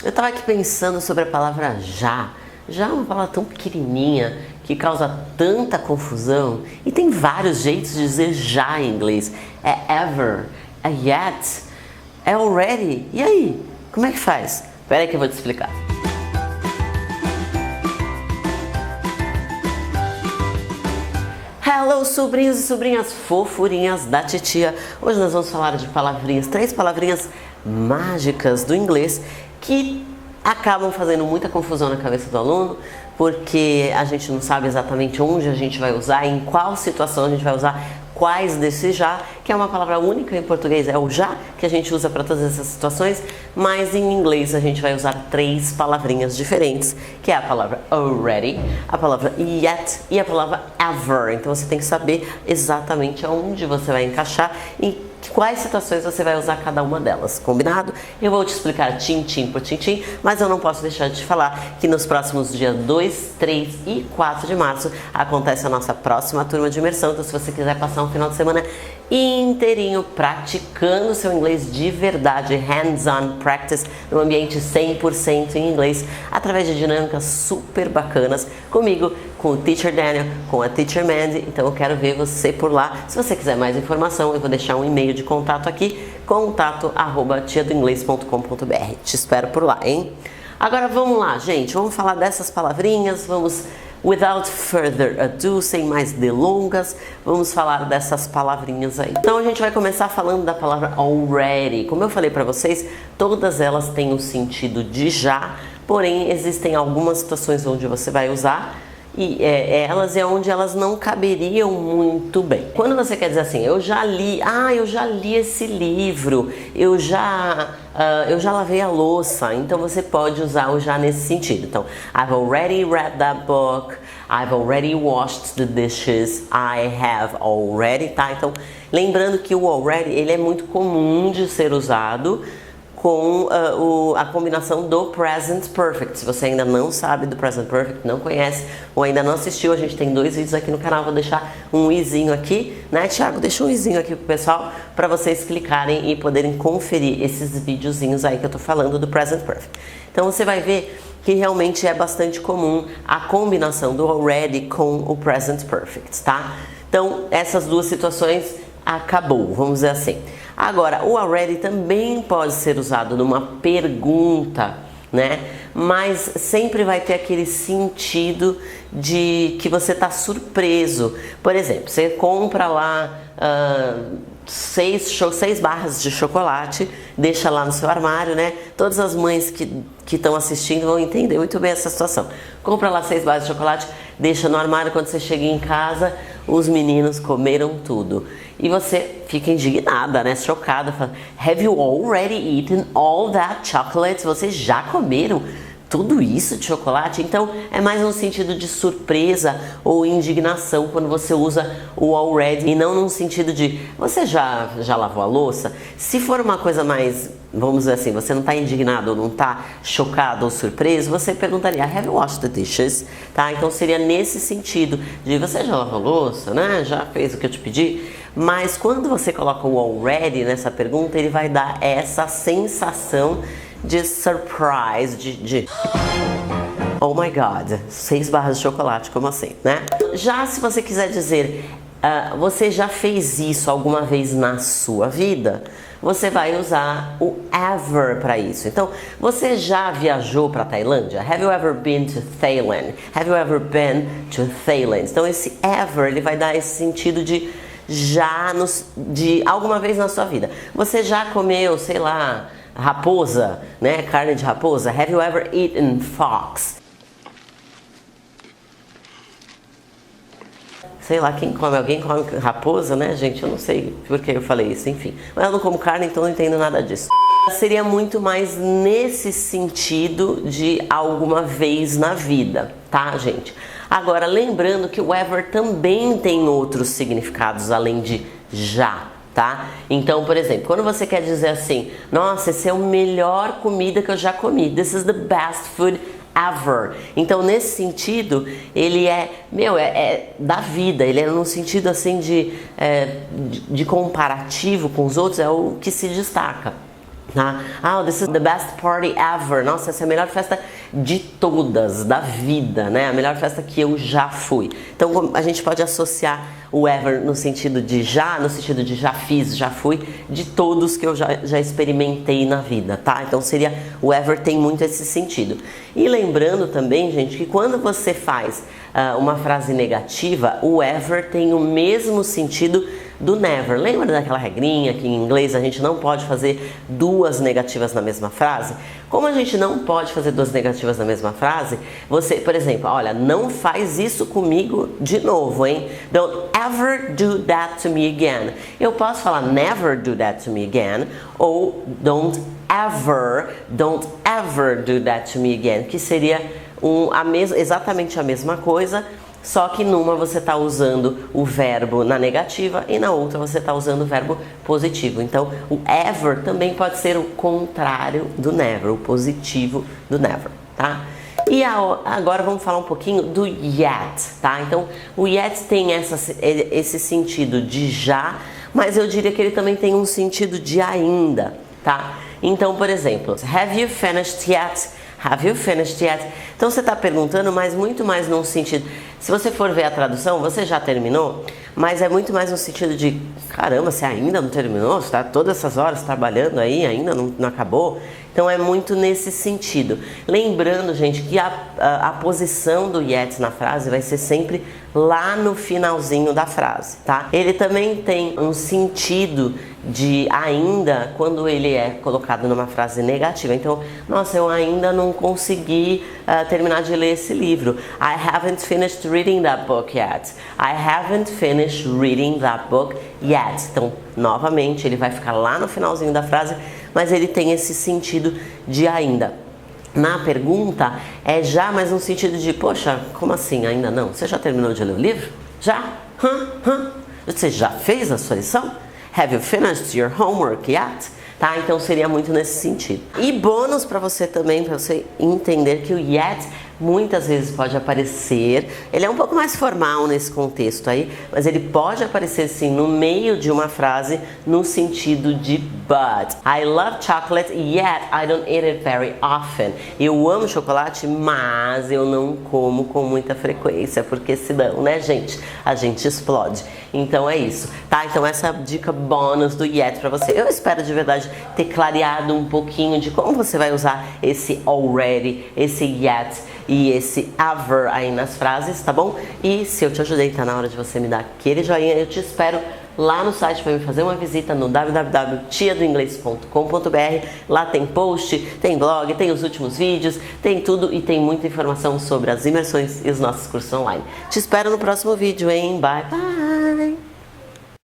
Eu tava aqui pensando sobre a palavra já. Já é uma palavra tão pequenininha que causa tanta confusão e tem vários jeitos de dizer já em inglês. É ever, é yet, é already. E aí? Como é que faz? Espera aí que eu vou te explicar. Hello, sobrinhos e sobrinhas fofurinhas da titia. Hoje nós vamos falar de palavrinhas, 3 palavrinhas mágicas do inglês que acabam fazendo muita confusão na cabeça do aluno, porque a gente não sabe exatamente onde a gente vai usar, em qual situação a gente vai usar quais desse já, que é uma palavra única em português, é o já, que a gente usa para todas essas situações, mas em inglês a gente vai usar 3 palavrinhas diferentes, que é a palavra already, a palavra yet e a palavra ever. Então você tem que saber exatamente aonde você vai encaixar e quais situações você vai usar cada uma delas, combinado? Eu vou te explicar tintim por tintim, mas eu não posso deixar de te falar que nos próximos dias 2, 3 e 4 de março acontece a nossa próxima turma de imersão. Então se você quiser passar um final de semana inteirinho praticando seu inglês de verdade, hands-on practice, num ambiente 100% em inglês, através de dinâmicas super bacanas, comigo, com o Teacher Daniel, com a Teacher Mandy. Então eu quero ver você por lá. Se você quiser mais informação, eu vou deixar um e-mail de contato aqui, contato@tiadoinglês.com.br. Te espero por lá, hein? Agora vamos lá, gente, vamos falar dessas palavrinhas, without further ado, sem mais delongas, vamos falar dessas palavrinhas aí. Então a gente vai começar falando da palavra already. Como eu falei para vocês, todas elas têm o sentido de já, porém existem algumas situações onde você vai usar e elas é onde elas não caberiam muito bem. Quando você quer dizer assim, eu já li esse livro, eu já lavei a louça, então você pode usar o já nesse sentido. Então, I've already read that book, I've already washed the dishes, I have already, tá? Então, lembrando que o already, ele é muito comum de ser usado com a combinação do Present Perfect. Se você ainda não sabe do Present Perfect, não conhece ou ainda não assistiu, a gente tem 2 vídeos aqui no canal. Vou deixar um izinho aqui, né, Thiago? Deixa um izinho aqui pro pessoal para vocês clicarem e poderem conferir esses videozinhos aí que eu tô falando do Present Perfect. Então você vai ver que realmente é bastante comum a combinação do already com o Present Perfect, tá? Então essas 2 situações acabou, vamos dizer assim. Agora, o already também pode ser usado numa pergunta, né? Mas sempre vai ter aquele sentido de que você está surpreso. Por exemplo, você compra lá 6 barras de chocolate, deixa lá no seu armário, né? Todas as mães que estão assistindo vão entender muito bem essa situação. Compra lá 6 barras de chocolate, deixa no armário, quando você chega em casa, os meninos comeram tudo. E você fica indignada, né? Chocada, fala, have you already eaten all that chocolate? Vocês já comeram tudo isso de chocolate? Então é mais um sentido de surpresa ou indignação quando você usa o already e não num sentido de você já lavou a louça. Se for uma coisa mais, vamos dizer assim, você não está indignado ou não está chocado ou surpreso, você perguntaria, have you washed the dishes? Tá? Então seria nesse sentido de você já lavou a louça, né? Já fez o que eu te pedi? Mas quando você coloca o already nessa pergunta, ele vai dar essa sensação de surprise, de oh my god, 6 barras de chocolate, como assim, né? Já se você quiser dizer, você já fez isso alguma vez na sua vida, você vai usar o ever para isso. Então, você já viajou para Tailândia? Have you ever been to Thailand? Have you ever been to Thailand? Então, esse ever, ele vai dar esse sentido de já, de alguma vez na sua vida. Você já comeu, sei lá, raposa, né? Carne de raposa. Have you ever eaten fox? Sei lá, alguém come raposa, né, gente? Eu não sei por que eu falei isso, enfim. Mas eu não como carne, então não entendo nada disso. Seria muito mais nesse sentido de alguma vez na vida, tá, gente? Agora, lembrando que o ever também tem outros significados além de já, tá? Então, por exemplo, quando você quer dizer assim, nossa, essa é a melhor comida que eu já comi, this is the best food ever. Então, nesse sentido, ele é da vida, ele é no sentido assim de comparativo com os outros, é o que se destaca. Tá? Ah, this is the best party ever. Nossa, essa é a melhor festa de todas, da vida, né? A melhor festa que eu já fui. Então a gente pode associar o ever no sentido de já, no sentido de já fiz, já fui, de todos que eu já experimentei na vida, tá? Então seria, o ever tem muito esse sentido. E lembrando também, gente, que quando você faz uma frase negativa, o ever tem o mesmo sentido do never. Lembra daquela regrinha que em inglês a gente não pode fazer duas negativas na mesma frase? Como a gente não pode fazer duas negativas na mesma frase, você, por exemplo, olha, não faz isso comigo de novo, hein? Don't ever do that to me again. Eu posso falar never do that to me again ou don't ever do that to me again, que seria exatamente a mesma coisa, só que numa você está usando o verbo na negativa e na outra você está usando o verbo positivo. Então, o ever também pode ser o contrário do never, o positivo do never, tá? E agora vamos falar um pouquinho do yet, tá? Então, o yet tem esse sentido de já, mas eu diria que ele também tem um sentido de ainda, tá? Então, por exemplo, have you finished yet? Have you finished yet? Então você está perguntando, mas muito mais num sentido. Se você for ver a tradução, você já terminou? Mas é muito mais no sentido de, caramba, você ainda não terminou? Você está todas essas horas trabalhando aí, ainda não acabou? Então é muito nesse sentido. Lembrando, gente, que a posição do yet na frase vai ser sempre lá no finalzinho da frase, tá? Ele também tem um sentido de ainda quando ele é colocado numa frase negativa. Então, nossa, eu ainda não consegui terminar de ler esse livro. I haven't finished reading that book yet. I haven't finished reading that book yet. Então, novamente, ele vai ficar lá no finalzinho da frase, mas ele tem esse sentido de ainda. Na pergunta, é já, mas no sentido de, poxa, como assim ainda não? Você já terminou de ler o livro? Já? Você já fez a sua lição? Have you finished your homework yet? Tá? Então seria muito nesse sentido. E bônus para você também, para você entender que o yet muitas vezes pode aparecer, ele é um pouco mais formal nesse contexto aí, mas ele pode aparecer sim no meio de uma frase no sentido de but. I love chocolate, yet I don't eat it very often. Eu amo chocolate, mas eu não como com muita frequência, porque senão, né, gente, a gente explode. Então é isso, tá? Então essa dica bônus do yet pra você. Eu espero de verdade ter clareado um pouquinho de como você vai usar esse already, esse yet e esse ever aí nas frases, tá bom? E se eu te ajudei, tá na hora de você me dar aquele joinha. Eu te espero lá no site para me fazer uma visita no www.tiadoinglês.com.br. Lá tem post, tem blog, tem os últimos vídeos, tem tudo e tem muita informação sobre as imersões e os nossos cursos online. Te espero no próximo vídeo, hein? Bye, bye!